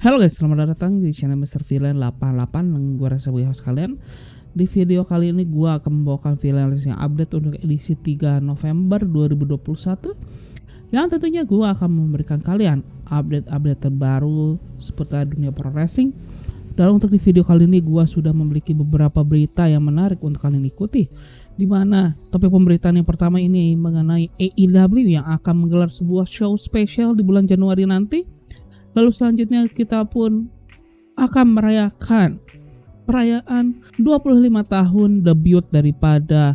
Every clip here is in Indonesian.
Halo guys, selamat datang di channel Mr. Villain 88 yang gue rasa host kalian. Di video kali ini gue akan membawakan villain list yang update untuk edisi 3 November 2021. Yang tentunya gue akan memberikan kalian update-update terbaru seputar dunia pro wrestling. Dan untuk di video kali ini gue sudah memiliki beberapa berita yang menarik untuk kalian ikuti. Dimana topik pemberitaan yang pertama ini mengenai AEW yang akan menggelar sebuah show spesial di bulan Januari nanti. Lalu selanjutnya kita pun akan merayakan perayaan 25 tahun debut daripada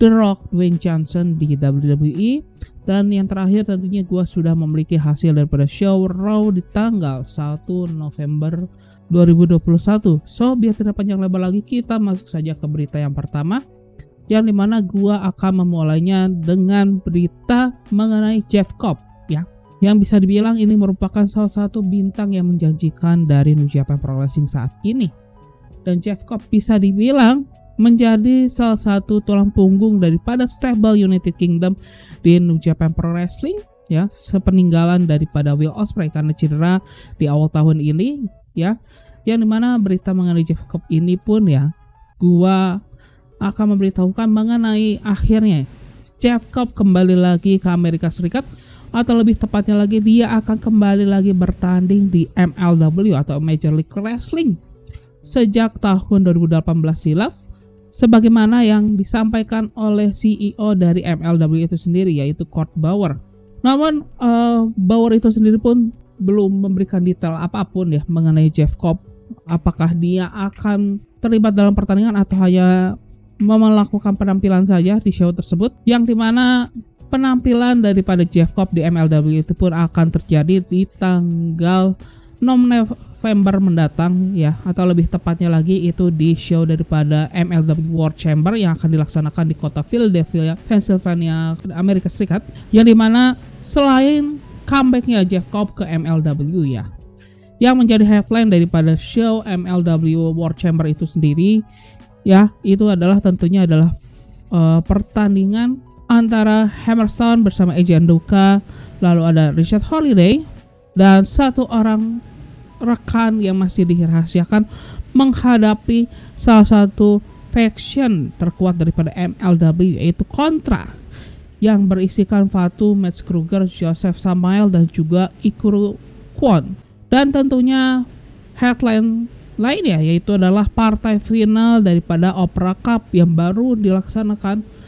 The Rock Dwayne Johnson di WWE. Dan yang terakhir tentunya gue sudah memiliki hasil daripada show Raw di tanggal 1 November 2021. So biar tidak panjang lebar lagi, kita masuk saja ke berita yang pertama, yang dimana gue akan memulainya dengan berita mengenai Jeff Cobb ya, yang bisa dibilang ini merupakan salah satu bintang yang menjanjikan dari New Japan Pro Wrestling saat ini. Dan Jeff Cobb bisa dibilang menjadi salah satu tulang punggung daripada stable United Kingdom di New Japan Pro Wrestling ya, sepeninggalan daripada Will Ospreay karena cedera di awal tahun ini ya. Yang dimana berita mengenai Jeff Cobb ini pun ya, gua akan memberitahukan mengenai akhirnya Jeff Cobb kembali lagi ke Amerika Serikat, atau lebih tepatnya lagi dia akan kembali lagi bertanding di MLW atau Major League Wrestling sejak tahun 2018 silam, sebagaimana yang disampaikan oleh CEO dari MLW itu sendiri, yaitu Court Bauer. Namun Bauer itu sendiri pun belum memberikan detail apapun ya mengenai Jeff Cobb, apakah dia akan terlibat dalam pertandingan atau hanya melakukan penampilan saja di show tersebut, yang dimana penampilan daripada Jeff Cobb di MLW itu pun akan terjadi di tanggal 6 November mendatang ya, atau lebih tepatnya lagi itu di show daripada MLW World Chamber yang akan dilaksanakan di kota Philadelphia, Pennsylvania, Amerika Serikat, yang dimana selain comebacknya Jeff Cobb ke MLW ya, yang menjadi headline daripada show MLW World Chamber itu sendiri ya, itu adalah tentunya adalah pertandingan antara Hammerstone bersama AJ Andoka, lalu ada Richard Holiday dan satu orang rekan yang masih dirahasiakan menghadapi salah satu faction terkuat daripada MLW, yaitu Contra, yang berisikan Fatu, Matt Kruger, Joseph Samael dan juga Ikuru Kwon. Dan tentunya headline lainnya yaitu adalah partai final daripada Opera Cup yang baru dilaksanakan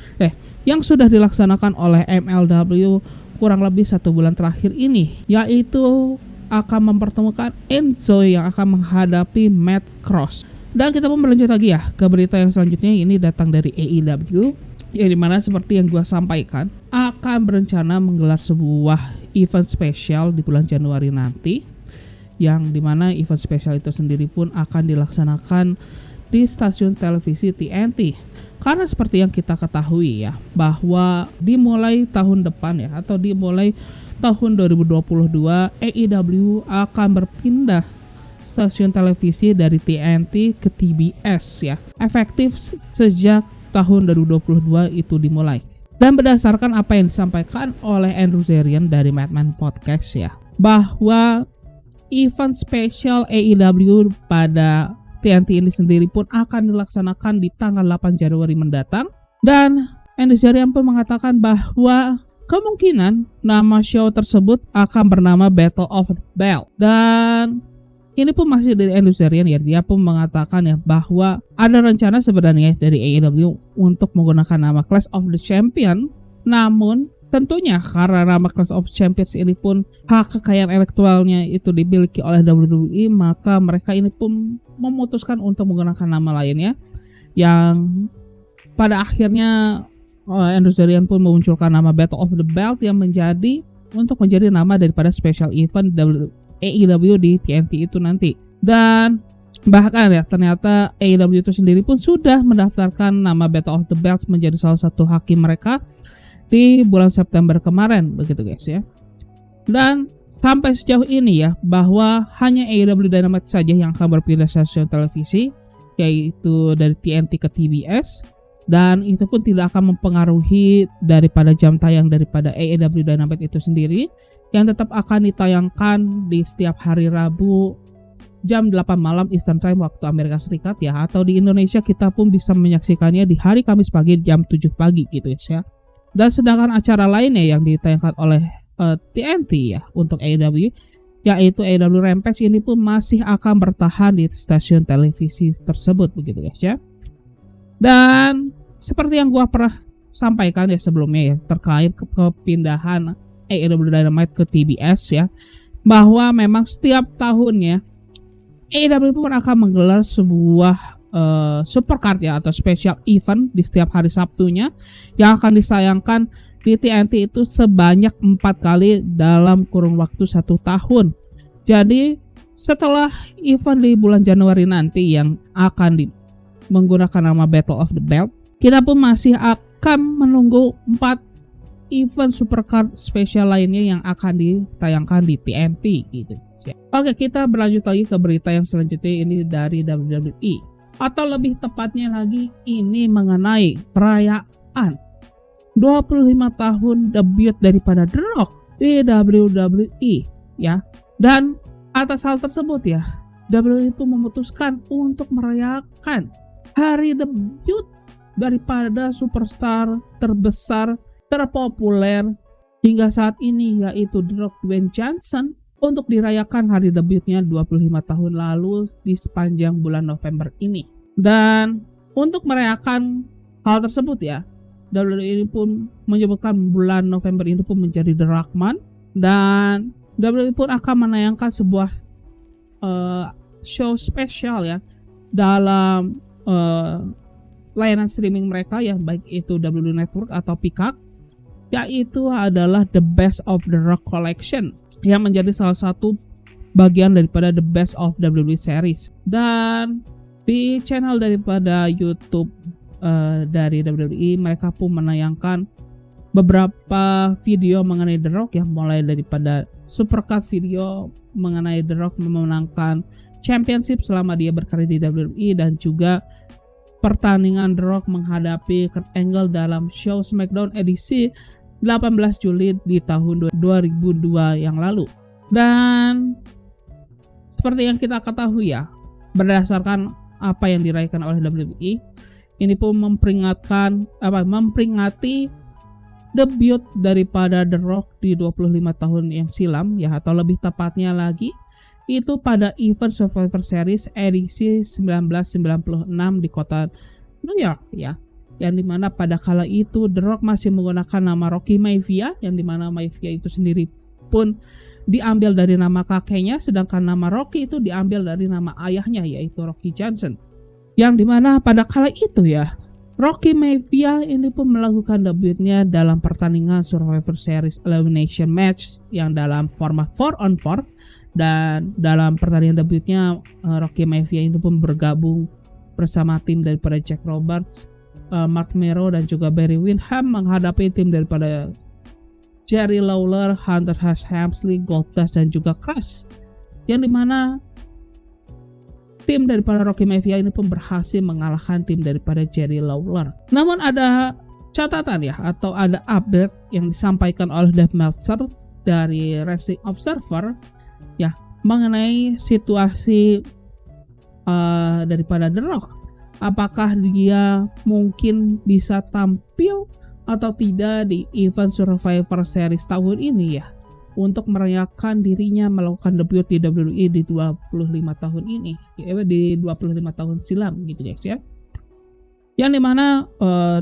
yang sudah dilaksanakan oleh MLW kurang lebih 1 bulan terakhir ini, yaitu akan mempertemukan Enzo yang akan menghadapi Matt Cross. Dan kita pun berlanjut lagi ya ke berita yang selanjutnya. Ini datang dari AEW, yang dimana seperti yang gua sampaikan akan berencana menggelar sebuah event spesial di bulan Januari nanti, yang dimana event spesial itu sendiri pun akan dilaksanakan di stasiun televisi TNT. Karena seperti yang kita ketahui ya, bahwa dimulai tahun depan ya, atau dimulai tahun 2022 AEW akan berpindah stasiun televisi dari TNT ke TBS ya, efektif sejak tahun 2022 itu dimulai. Dan berdasarkan apa yang disampaikan oleh Andrew Zarian dari Madman Podcast ya, bahwa event spesial AEW pada TNT ini sendiri pun akan dilaksanakan di tanggal 8 Januari mendatang. Dan Andrew Zarian pun mengatakan bahwa kemungkinan nama show tersebut akan bernama Battle of the Belt. Dan ini pun masih dari Andrew Zarian ya, dia pun mengatakan ya bahwa ada rencana sebenarnya dari AEW untuk menggunakan nama Clash of the Champion. Namun tentunya karena nama Clash of Champions ini pun hak kekayaan intelektualnya itu dimiliki oleh WWE, maka mereka ini pun memutuskan untuk menggunakan nama lainnya, yang pada akhirnya Andrew Zarian pun memunculkan nama Battle of the Belt yang menjadi nama daripada special event AEW di TNT itu nanti. Dan bahkan ya ternyata AEW itu sendiri pun sudah mendaftarkan nama Battle of the Belts menjadi salah satu hakim mereka di bulan September kemarin, begitu guys ya. Dan sampai sejauh ini ya, bahwa hanya AEW Dynamite saja yang akan berpindah stasiun televisi, yaitu dari TNT ke TBS, dan itu pun tidak akan mempengaruhi daripada jam tayang daripada AEW Dynamite itu sendiri, yang tetap akan ditayangkan di setiap hari Rabu jam 8 malam Eastern Time waktu Amerika Serikat ya, atau di Indonesia kita pun bisa menyaksikannya di hari Kamis pagi jam 7 pagi gitu ya. Dan sedangkan acara lainnya yang ditayangkan oleh TNT ya untuk AEW, yaitu AEW Rampage, ini pun masih akan bertahan di stasiun televisi tersebut begitu guys ya. Dan seperti yang gua pernah sampaikan ya sebelumnya ya, terkait kepindahan AEW Dynamite ke TBS ya, bahwa memang setiap tahunnya AEW pun akan menggelar sebuah supercard ya, atau special event di setiap hari Sabtunya yang akan disayangkan di TNT itu sebanyak 4 kali dalam kurun waktu 1 tahun. Jadi setelah event di bulan Januari nanti yang akan menggunakan nama Battle of the Belt, kita pun masih akan menunggu 4 event supercard spesial lainnya yang akan ditayangkan di TNT gitu. Oke, kita berlanjut lagi ke berita yang selanjutnya, ini dari WWE, atau lebih tepatnya lagi ini mengenai perayaan 25 tahun debut daripada The Rock di WWE ya. Dan atas hal tersebut ya, WWE pun memutuskan untuk merayakan hari debut daripada superstar terbesar, terpopuler hingga saat ini, yaitu The Rock Dwayne Johnson, untuk dirayakan hari debutnya 25 tahun lalu di sepanjang bulan November ini. Dan untuk merayakan hal tersebut ya, WWE ini pun menyebutkan bulan November ini pun menjadi The Rock Month, dan WWE pun akan menayangkan sebuah show spesial ya dalam layanan streaming mereka ya, baik itu WWE Network atau Peacock, yaitu adalah The Best of The Rock Collection yang menjadi salah satu bagian daripada The Best of WWE Series. Dan di channel daripada YouTube dari WWE, mereka pun menayangkan beberapa video mengenai The Rock ya, mulai daripada supercut video mengenai The Rock memenangkan championship selama dia berkarir di WWE, dan juga pertandingan The Rock menghadapi Kurt Angle dalam show SmackDown edisi 18 Juli di tahun 2002 yang lalu. Dan seperti yang kita ketahui ya, berdasarkan apa yang dirayakan oleh WWE, ini pun memperingati debut daripada The Rock di 25 tahun yang silam ya, atau lebih tepatnya lagi itu pada event Survivor Series edisi 1996 di kota New York ya, yang dimana pada kala itu The Rock masih menggunakan nama Rocky Maivia, yang dimana Maivia itu sendiri pun diambil dari nama kakeknya, sedangkan nama Rocky itu diambil dari nama ayahnya, yaitu Rocky Johnson, yang dimana pada kala itu ya, Rocky Maivia ini pun melakukan debutnya dalam pertandingan Survivor Series Elimination Match yang dalam format 4-on-4, dan dalam pertandingan debutnya Rocky Maivia ini pun bergabung bersama tim daripada Jack Roberts, Mark Mero, dan juga Barry Windham menghadapi tim daripada Jerry Lawler, Hunter Hearst Helmsley, Goldust, dan juga Crush, yang dimana tim daripada Rocky Maivia ini pun berhasil mengalahkan tim daripada Jerry Lawler. Namun ada catatan ya, atau ada update yang disampaikan oleh Dave Meltzer dari Wrestling Observer ya, mengenai situasi daripada The Rock. Apakah dia mungkin bisa tampil atau tidak di event Survivor Series tahun ini ya, untuk merayakan dirinya melakukan debut di WWE di 25 tahun ini, di 25 tahun silam gitu guys ya. Yang dimana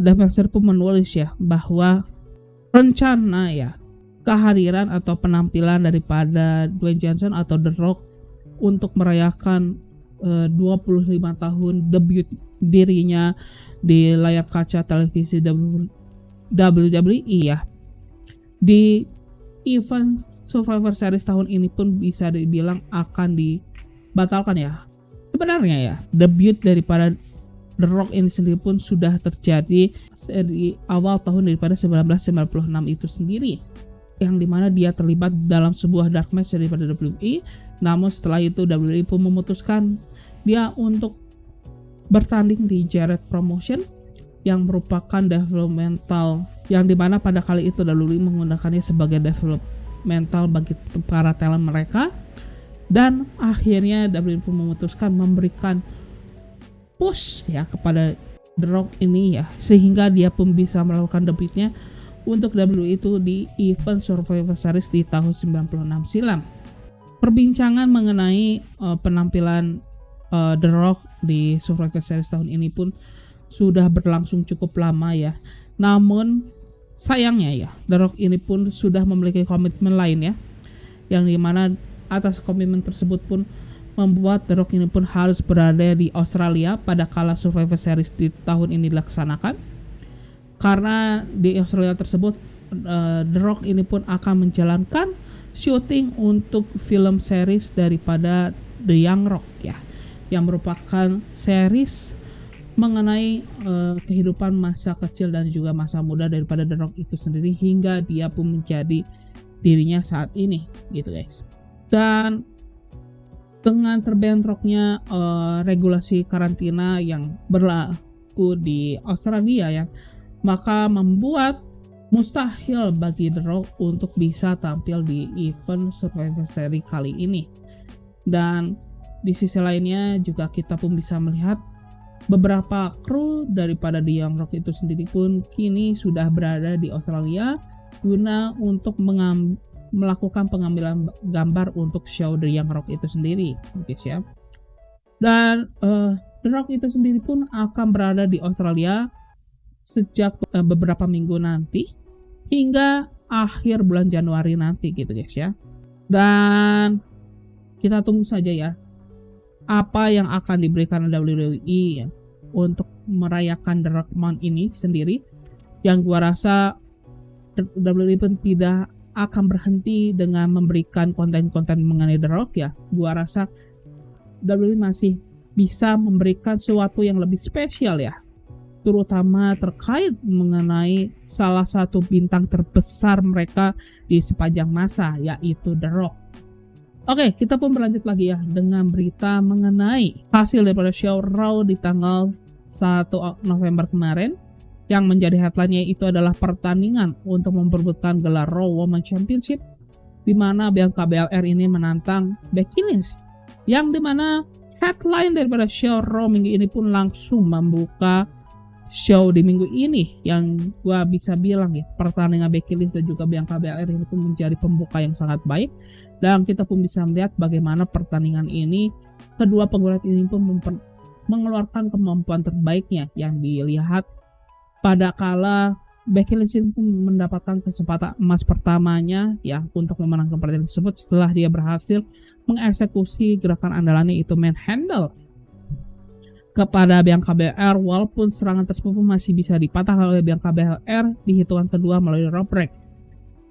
Dave Meltzer pun menulis ya, bahwa rencana ya kehadiran atau penampilan daripada Dwayne Johnson atau The Rock untuk merayakan 25 tahun debut dirinya di layar kaca televisi WWE ya, di event Survivor Series tahun ini pun bisa dibilang akan dibatalkan ya. Sebenarnya ya, debut daripada The Rock ini sendiri pun sudah terjadi di awal tahun daripada 1996 itu sendiri, yang dimana dia terlibat dalam sebuah dark match daripada WWE. Namun setelah itu WWE pun memutuskan dia untuk bertanding di Jarrett Promotion, yang merupakan developmental, yang dimana pada kali itu WWE menggunakannya sebagai developmental bagi para talent mereka, Dan akhirnya WWE pun memutuskan memberikan push ya kepada The Rock ini ya, sehingga dia pun bisa melakukan debutnya untuk WWE itu di event Survivor Series di tahun 96 silam. Perbincangan mengenai penampilan The Rock di Survivor Series tahun ini pun sudah berlangsung cukup lama ya. Namun sayangnya ya, The Rock ini pun sudah memiliki komitmen lain ya, yang dimana atas komitmen tersebut pun membuat The Rock ini pun harus berada di Australia pada kala Survivor Series di tahun ini dilaksanakan. Karena di Australia tersebut The Rock ini pun akan menjalankan syuting untuk film series daripada The Young Rock ya, yang merupakan series mengenai kehidupan masa kecil dan juga masa muda daripada The Rock itu sendiri hingga dia pun menjadi dirinya saat ini gitu guys. Dan dengan terbentroknya regulasi karantina yang berlaku di Australia ya, maka membuat mustahil bagi The Rock untuk bisa tampil di event Survivor Series kali ini. Dan di sisi lainnya juga kita pun bisa melihat beberapa kru daripada The Young Rock itu sendiri pun kini sudah berada di Australia guna untuk melakukan pengambilan gambar untuk show The Young Rock itu sendiri, guys ya. Dan The Rock itu sendiri pun akan berada di Australia sejak beberapa minggu nanti hingga akhir bulan Januari nanti gitu guys ya. Dan kita tunggu saja ya apa yang akan diberikan WWE ya, untuk merayakan The Rock Month ini sendiri, yang gua rasa WWE pun tidak akan berhenti dengan memberikan konten-konten mengenai The Rock ya. Gua rasa WWE masih bisa memberikan sesuatu yang lebih spesial ya, terutama terkait mengenai salah satu bintang terbesar mereka di sepanjang masa, yaitu The Rock. Oke, kita pun berlanjut lagi ya dengan berita mengenai hasil daripada show Raw di tanggal 1 November kemarin. Yang menjadi headline-nya itu adalah pertandingan untuk memperebutkan gelar Raw Women's Championship, di mana Bianca Belair ini menantang Becky Lynch, yang dimana headline daripada show Raw minggu ini pun langsung membuka show di minggu ini, yang gua bisa bilang ya, pertandingan Becky Lynch dan juga Bianca Belair ini pun menjadi pembuka yang sangat baik. Dan kita pun bisa melihat bagaimana pertandingan ini kedua penggulat ini pun mengeluarkan kemampuan terbaiknya, yang dilihat pada kala Becky Lynch pun mendapatkan kesempatan emas pertamanya ya untuk memenangkan pertandingan tersebut setelah dia berhasil mengeksekusi gerakan andalannya itu manhandle kepada Bianca Belair, walaupun serangan tersebut masih bisa dipatahkan oleh Bianca Belair di hitungan kedua melalui rope break.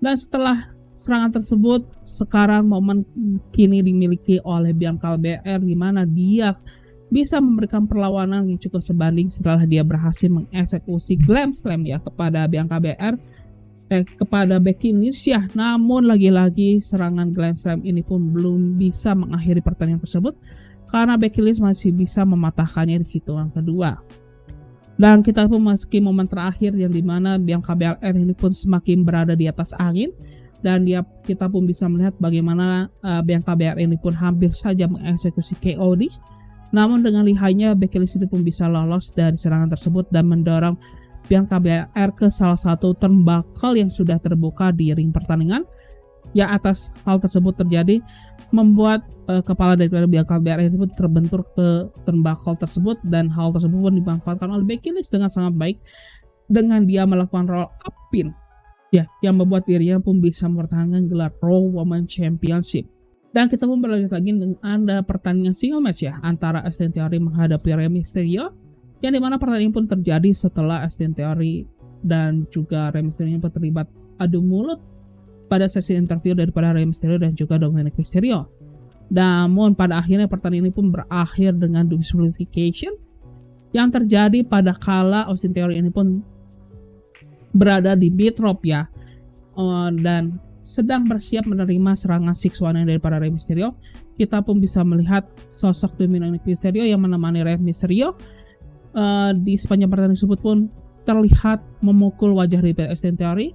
Dan setelah serangan tersebut, sekarang momen kini dimiliki oleh Bianca Belair di mana dia bisa memberikan perlawanan yang cukup sebanding setelah dia berhasil mengeksekusi Glam Slam ya kepada Bianca Belair kepada Becky Lynch ya. Namun lagi-lagi serangan Glam Slam ini pun belum bisa mengakhiri pertandingan tersebut karena Becky Lynch masih bisa mematahkannya di hitungan kedua. Dan kita pun memasuki momen terakhir yang dimana Bianca Belair ini pun semakin berada di atas angin, dan kita pun bisa melihat bagaimana Bianca Belair ini pun hampir saja mengeksekusi KOD. Namun dengan lihainya Becky Lynch itu pun bisa lolos dari serangan tersebut dan mendorong Bianca Belair ke salah satu turnbuckle yang sudah terbuka di ring pertandingan. Ya, atas hal tersebut terjadi membuat kepala dari Bianca Belair itu pun terbentur ke turnbuckle tersebut, dan hal tersebut pun dimanfaatkan oleh Becky Lynch dengan sangat baik dengan dia melakukan roll up pin ya, yang membuat dirinya pun bisa mempertahankan gelar Raw Women's Championship. Dan kita pun berlanjut lagi dengan ada pertandingan single match ya antara Austin Theory menghadapi Rey Mysterio, yang dimana pertandingan pun terjadi setelah Austin Theory dan juga Rey Mysterio pun terlibat adu mulut pada sesi interview daripada Rey Mysterio dan juga Dominic Mysterio. Namun pada akhirnya pertandingan ini pun berakhir dengan disqualification yang terjadi pada kala Austin Theory ini pun berada di mid rope ya, dan sedang bersiap menerima serangan 619 daripada Rey Mysterio. Kita pun bisa melihat sosok Dominic Mysterio yang menemani Rey Mysterio di sepanjang pertandingan tersebut pun terlihat memukul wajah daripada Austin Theory,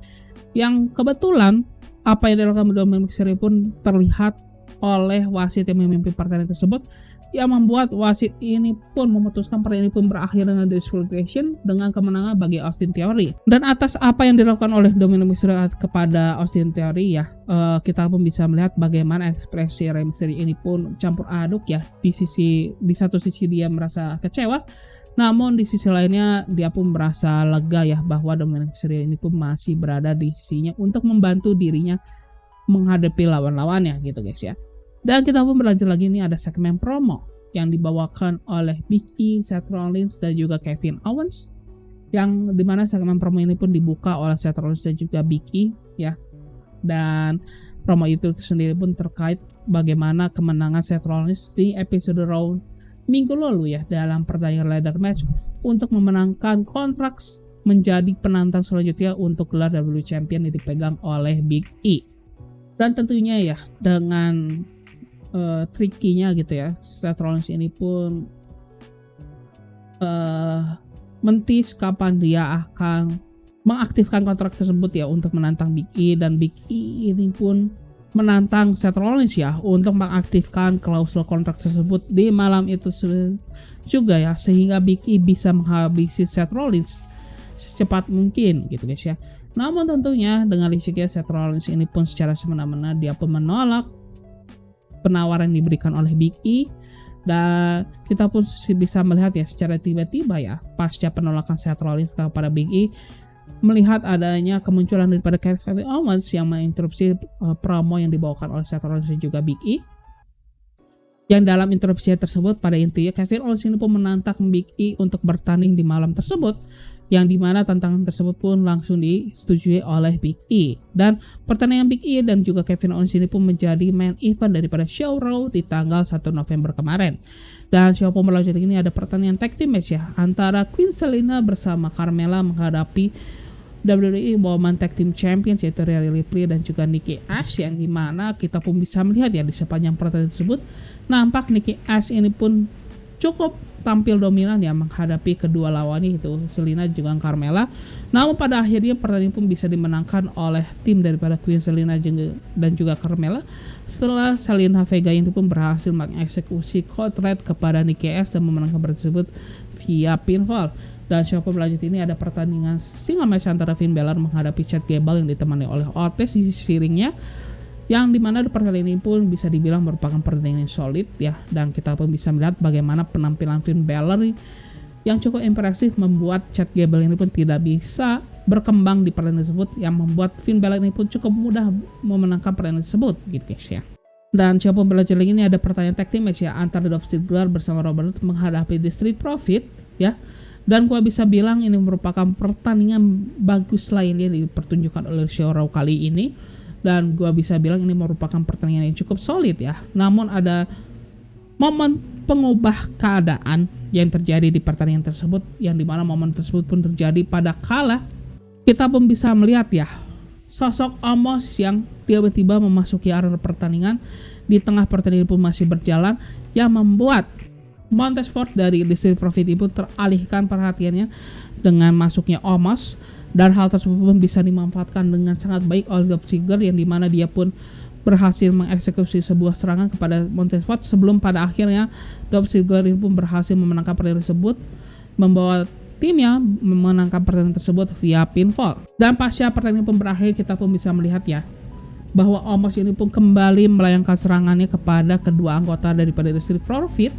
yang kebetulan apa yang dilakukan Dominic Mysterio pun terlihat oleh wasit yang memimpin pertandingan tersebut, yang membuat wasit ini pun memutuskan pertandingan ini pun berakhir dengan disqualification dengan kemenangan bagi Austin Theory. Dan atas apa yang dilakukan oleh Dominic Mysterio kepada Austin Theory ya, kita pun bisa melihat bagaimana ekspresi Rey Mysterio ini pun campur aduk ya. Di satu sisi dia merasa kecewa, namun di sisi lainnya dia pun merasa lega ya bahwa Dominic Mysterio ini pun masih berada di sisinya untuk membantu dirinya menghadapi lawan-lawannya gitu guys ya. Dan kita pun berlanjut lagi, ini ada segmen promo yang dibawakan oleh Big E, Seth Rollins dan juga Kevin Owens, yang dimana segmen promo ini pun dibuka oleh Seth Rollins dan juga Big E ya. Dan promo itu sendiri pun terkait bagaimana kemenangan Seth Rollins di episode Raw minggu lalu ya dalam pertandingan ladder match untuk memenangkan kontrak menjadi penantang selanjutnya untuk gelar WWE Champion yang dipegang oleh Big E. Dan tentunya ya dengan tricky-nya gitu ya, Seth Rollins ini pun mentis kapan dia akan mengaktifkan kontrak tersebut ya untuk menantang Big E, dan Big E ini pun menantang Seth Rollins ya untuk mengaktifkan klausul kontrak tersebut di malam itu juga ya, sehingga Big E bisa menghabisi Seth Rollins secepat mungkin gitu guys ya. Namun tentunya dengan lisiknya Seth Rollins ini pun secara semena-mena dia pun menolak penawaran yang diberikan oleh Big E, dan kita pun bisa melihat ya secara tiba-tiba ya pasca penolakan Seth Rollins kepada Big E, melihat adanya kemunculan daripada Kevin Owens yang menginterupsi promo yang dibawakan oleh Seth Rollins dan juga Big E. Yang dalam interupsi tersebut pada intinya Kevin Owens ini pun menantang Big E untuk bertanding di malam tersebut, yang dimana tantangan tersebut pun langsung disetujui oleh Big E. Dan pertandingan Big E dan juga Kevin Owens ini pun menjadi main event daripada show Raw di tanggal 1 November kemarin. Dan show pun berlanjut ini ada pertandingan tag team match ya antara Queen Zelina bersama Carmella menghadapi WWE Women's Tag Team Champions yaitu Rhea Ripley dan juga Nikki Ash, yang dimana kita pun bisa melihat ya di sepanjang pertandingan tersebut nampak Nikki Ash ini pun cukup tampil dominan ya menghadapi kedua lawannya itu Zelina juga Carmella. Namun pada akhirnya pertandingan pun bisa dimenangkan oleh tim daripada Queen Zelina dan juga Carmella setelah Zelina Vega ini pun berhasil mengeksekusi kotlet kepada Nikki Ash dan memenangkan pertandingan tersebut via pinfall. Dan show berlanjut ini ada pertandingan single match antara Finn Balor menghadapi Chad Gable yang ditemani oleh Otis di sisi ringnya, yang dimana pertandingan ini pun bisa dibilang merupakan pertandingan yang solid ya, dan kita pun bisa melihat bagaimana penampilan Finn Balor yang cukup impresif membuat Chad Gable ini pun tidak bisa berkembang di pertandingan tersebut, yang membuat Finn Balor ini pun cukup mudah memenangkan pertandingan tersebut gitu guys ya. Dan show pun berlanjut lagi ini ada pertandingan tag team match ya antara Dolph Ziggler bersama Robert menghadapi The Street Profit ya. Dan gua bisa bilang ini merupakan pertandingan bagus lainnya dipertunjukkan oleh show Raw kali ini. Dan gua bisa bilang ini merupakan pertandingan yang cukup solid ya. Namun ada momen pengubah keadaan yang terjadi di pertandingan tersebut, yang dimana momen tersebut pun terjadi pada kala kita pun bisa melihat ya sosok Omos yang tiba-tiba memasuki arena pertandingan di tengah pertandingan pun masih berjalan, yang membuat Montez Ford dari The Street Profit itu teralihkan perhatiannya dengan masuknya Omos, dan hal tersebut pun bisa dimanfaatkan dengan sangat baik oleh Dolph Ziggler, yang dimana dia pun berhasil mengeksekusi sebuah serangan kepada Montez Ford sebelum pada akhirnya Dolph Ziggler ini pun berhasil memenangkan pertandingan tersebut, membawa timnya memenangkan pertandingan tersebut via pinfall. Dan pasca pertandingan pun berakhir, kita pun bisa melihat ya bahwa Omos ini pun kembali melayangkan serangannya kepada kedua anggota daripada The Street Profit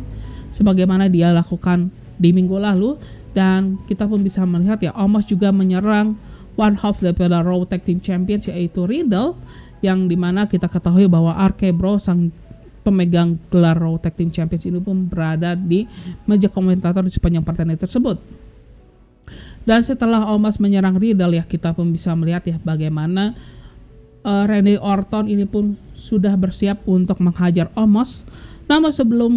sebagaimana dia lakukan di minggu lalu. Dan kita pun bisa melihat ya Omos juga menyerang one half daripada Raw Tag Team Champions yaitu Riddle, yang dimana kita ketahui bahwa RK Bro sang pemegang gelar Raw Tag Team Champions ini pun berada di meja komentator di sepanjang pertandingan tersebut. Dan setelah Omos menyerang Riddle ya, kita pun bisa melihat ya bagaimana Randy Orton ini pun sudah bersiap untuk menghajar Omos. Namun sebelum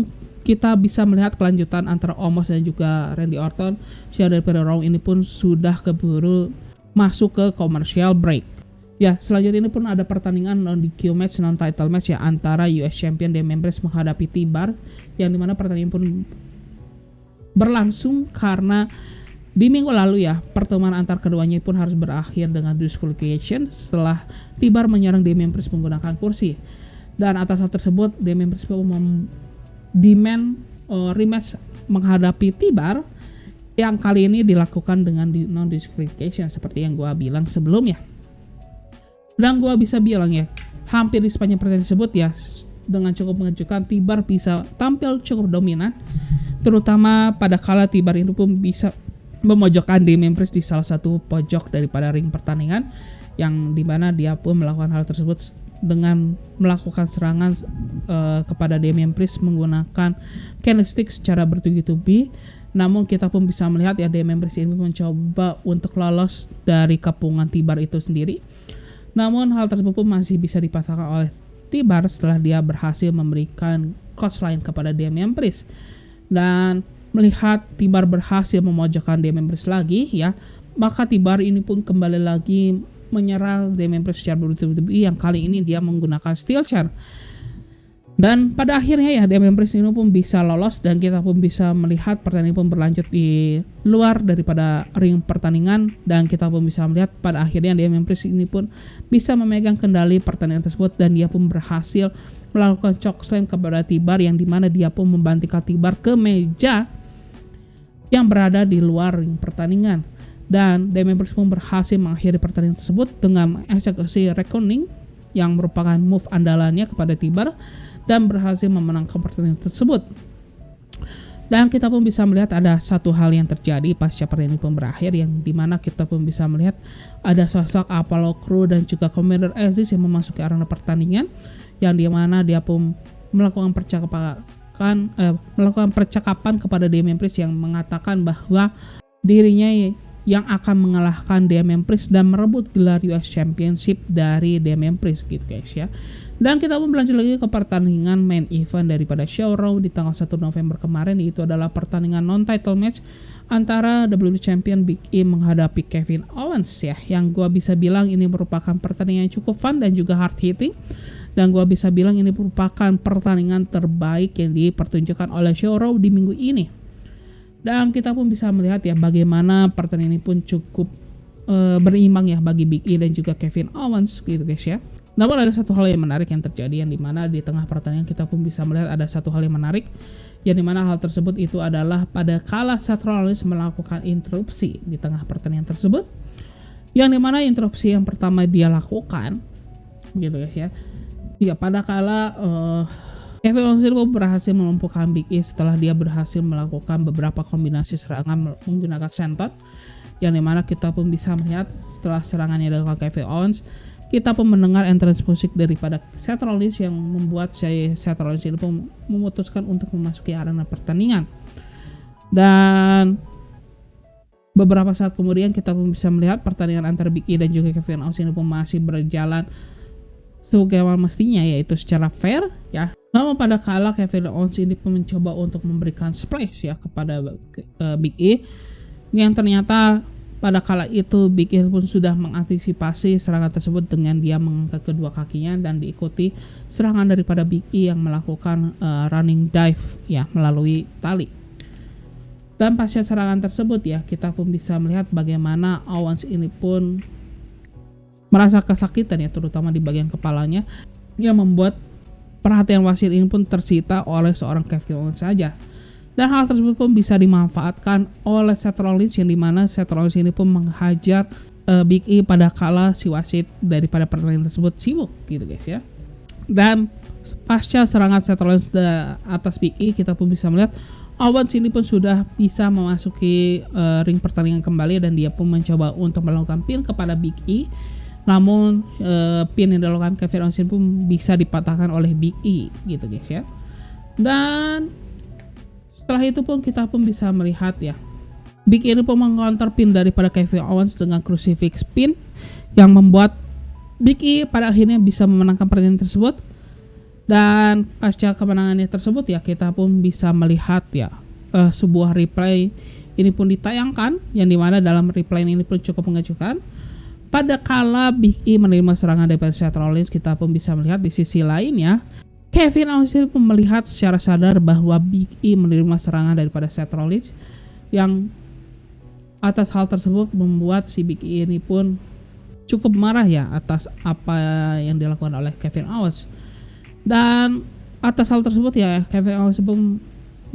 kita bisa melihat kelanjutan antara Omos dan juga Randy Orton, show daripada Raw ini pun sudah keburu masuk ke commercial break. Ya, selanjutnya ini pun ada pertandingan non-DQ match, non-title match ya antara US Champion Dean Ambrose menghadapi T-Bar, yang dimana pertandingan pun berlangsung karena di minggu lalu ya pertemuan antar keduanya pun harus berakhir dengan disqualification setelah T-Bar menyerang Dean Ambrose menggunakan kursi. Dan atas hal tersebut Damian Priest pun demand rematch menghadapi T-Bar yang kali ini dilakukan dengan non disqualification seperti yang gue bilang sebelumnya. Dan gue bisa bilang ya, hampir di sepanjang pertandingan tersebut ya, dengan cukup mengejutkan T-Bar bisa tampil cukup dominan, terutama pada kala T-Bar ini pun bisa memojokkan Damian Priest di salah satu pojok daripada ring pertandingan, yang dimana dia pun melakukan hal tersebut dengan melakukan serangan kepada Damian Priest menggunakan candlestick secara bertubi-tubi. Namun kita pun bisa melihat ya, Damian Priest ini mencoba untuk lolos dari kepungan T-Bar itu sendiri. Namun hal tersebut pun masih bisa dipatahkan oleh T-Bar setelah dia berhasil memberikan clothesline kepada Damian Priest. Dan melihat T-Bar berhasil memojokkan Damian Priest lagi ya, maka T-Bar ini pun kembali lagi menyerang Damian Priest secara bertubi-tubi, yang kali ini dia menggunakan steel chair. Dan pada akhirnya ya, Damian Priest ini pun bisa lolos dan kita pun bisa melihat pertandingan pun berlanjut di luar daripada ring pertandingan, dan kita pun bisa melihat pada akhirnya Damian Priest ini pun bisa memegang kendali pertandingan tersebut, dan dia pun berhasil melakukan chokeslam kepada T-Bar, yang dimana dia pun membantingkan T-Bar ke meja yang berada di luar ring pertandingan. Dan Damian Priest pun berhasil mengakhiri pertandingan tersebut dengan eksekusi reckoning yang merupakan move andalannya kepada T-Bar, dan berhasil memenangkan pertandingan tersebut. Dan kita pun bisa melihat ada satu hal yang terjadi pasca pertandingan pun berakhir, yang dimana kita pun bisa melihat ada sosok Apollo Crews dan juga Commander Aziz yang memasuki arena pertandingan, yang dimana dia pun melakukan percakapan kepada Damian Priest yang mengatakan bahwa dirinya yang akan mengalahkan Damian Priest dan merebut gelar US Championship dari Damian Priest gitu guys ya. Dan kita pun berlanjut lagi ke pertandingan main event daripada show Raw di tanggal 1 November kemarin, yaitu adalah pertandingan non-title match antara WWE Champion Big E menghadapi Kevin Owens ya, yang gua bisa bilang ini merupakan pertandingan yang cukup fun dan juga hard hitting, dan gua bisa bilang ini merupakan pertandingan terbaik yang dipertunjukkan oleh show Raw di minggu ini. Dan kita pun bisa melihat ya bagaimana pertandingan ini pun cukup berimbang ya bagi Big E dan juga Kevin Owens gitu guys ya. Namun ada satu hal yang menarik yang terjadi, yang dimana di tengah pertandingan kita pun bisa melihat ada satu hal yang menarik, yang dimana hal tersebut itu adalah pada kala Seth Rollins melakukan interupsi di tengah pertandingan tersebut, yang dimana interupsi yang pertama dia lakukan gitu guys ya, ya pada kala Kevin Owens berhasil melumpuhkan Big E setelah dia berhasil melakukan beberapa kombinasi serangan menggunakan senton, yang dimana kita pun bisa melihat setelah serangannya dilakukan Kevin Owens, kita pun mendengar entrance musik daripada Seth Rollins yang membuat Seth Rollins ini pun memutuskan untuk memasuki arena pertandingan. Dan beberapa saat kemudian kita pun bisa melihat pertandingan antara Big E dan juga Kevin Owens ini pun masih berjalan sebagaimana mestinya, yaitu secara fair ya. Namun pada kala Kevin Owens ini pun mencoba untuk memberikan splash ya kepada Big E, yang ternyata pada kala itu Big E pun sudah mengantisipasi serangan tersebut dengan dia mengangkat kedua kakinya dan diikuti serangan daripada Big E yang melakukan running dive ya melalui tali. Dan pasca serangan tersebut ya, kita pun bisa melihat bagaimana Owens ini pun merasa kesakitan ya, terutama di bagian kepalanya, yang membuat perhatian wasit ini pun tersita oleh seorang Kevin Owens saja. Dan hal tersebut pun bisa dimanfaatkan oleh Seth Rollins, yang dimana Seth Rollins ini pun menghajar Big E pada kala si wasit daripada pertandingan tersebut sibuk gitu guys ya. Dan pasca serangan Seth Rollins atas Big E, kita pun bisa melihat Owens ini pun sudah bisa memasuki ring pertandingan kembali, dan dia pun mencoba untuk melakukan pin kepada Big E. Namun pin yang dilakukan Kevin Owens pun bisa dipatahkan oleh Big E gitu guys ya. Dan setelah itu pun kita pun bisa melihat ya, Big E ini pun meng-counter pin daripada Kevin Owens dengan crucifix pin, yang membuat Big E pada akhirnya bisa memenangkan pertandingan tersebut. Dan pasca kemenangannya tersebut ya, kita pun bisa melihat ya sebuah replay ini pun ditayangkan, yang dimana dalam replay ini pun cukup mengejutkan. Pada kala Big E menerima serangan dari Seth Rollins, kita pun bisa melihat di sisi lainnya Kevin Owens pun melihat secara sadar bahwa Big E menerima serangan daripada Seth Rollins, yang atas hal tersebut membuat si Big E ini pun cukup marah ya atas apa yang dilakukan oleh Kevin Owens. Dan atas hal tersebut ya Kevin Owens pun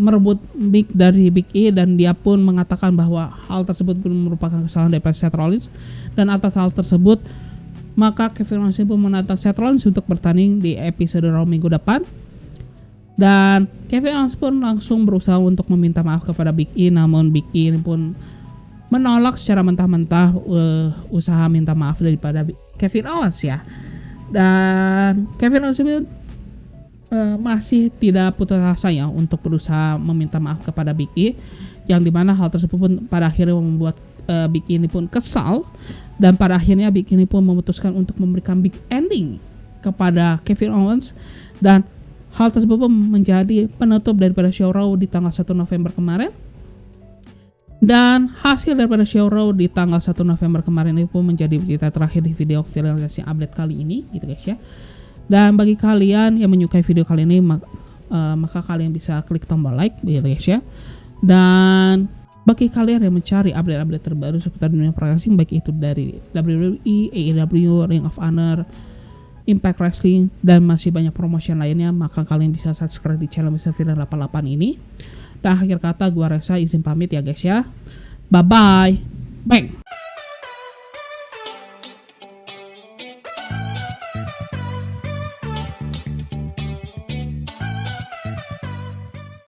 merebut mic dari Big E dan dia pun mengatakan bahwa hal tersebut pun merupakan kesalahan dari Seth Rollins, dan atas hal tersebut maka Kevin Owens pun menantang Seth Rollins untuk bertanding di episode Raw minggu depan. Dan Kevin Owens pun langsung berusaha untuk meminta maaf kepada Big E, namun Big E ini pun menolak secara mentah-mentah usaha minta maaf daripada Kevin Owens ya. Dan Kevin Owens pun masih tidak putus asa ya untuk berusaha meminta maaf kepada Big E, yang dimana hal tersebut pun pada akhirnya membuat Big E ini pun kesal, dan pada akhirnya Big E ini pun memutuskan untuk memberikan big ending kepada Kevin Owens, dan hal tersebut pun menjadi penutup daripada show Raw di tanggal 1 November kemarin. Dan hasil daripada show Raw di tanggal 1 November kemarin ini pun menjadi berita terakhir di video finalisasi update kali ini gitu guys ya. Dan bagi kalian yang menyukai video kali ini maka kalian bisa klik tombol like gitu guys ya. Dan bagi kalian yang mencari update-update terbaru seputar dunia pro wrestling, baik itu dari WWE, AEW, Ring of Honor, Impact Wrestling, dan masih banyak promotion lainnya, maka kalian bisa subscribe di channel Mr. Villain 88 ini. Dan akhir kata gua Reza izin pamit ya guys ya. Bye bye. Bang.